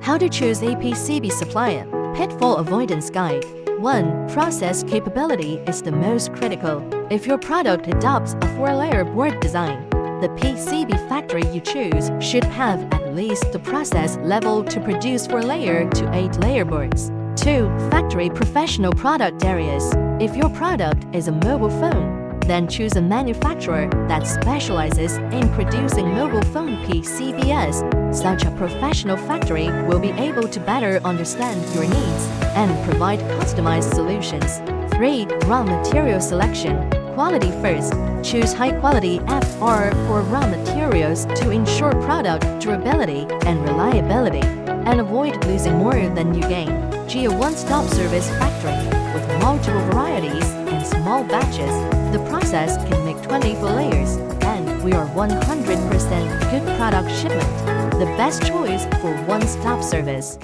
How to choose a PCB supplier. Pitfall Avoidance Guide. 1. Process capability is the most critical. If your product adopts a 4-layer board design, the PCB factory you choose should have at least the process level to produce 4-layer to 8-layer boards. 2. Factory professional product areas. If your product is a mobile phone, then choose a manufacturer that specializes in producing mobile phone PCBs. Such a professional factory will be able to better understand your needs and provide customized solutions. 3. Raw material selection. Quality first. Choose high-quality FR for raw materials to ensure product durability and reliability, and avoid losing more than you gain. G. A one-stop service factory with multiple varieties and small batches. The process can make 24 layers, and we are 100% good product shipment. The best choice for one-stop service.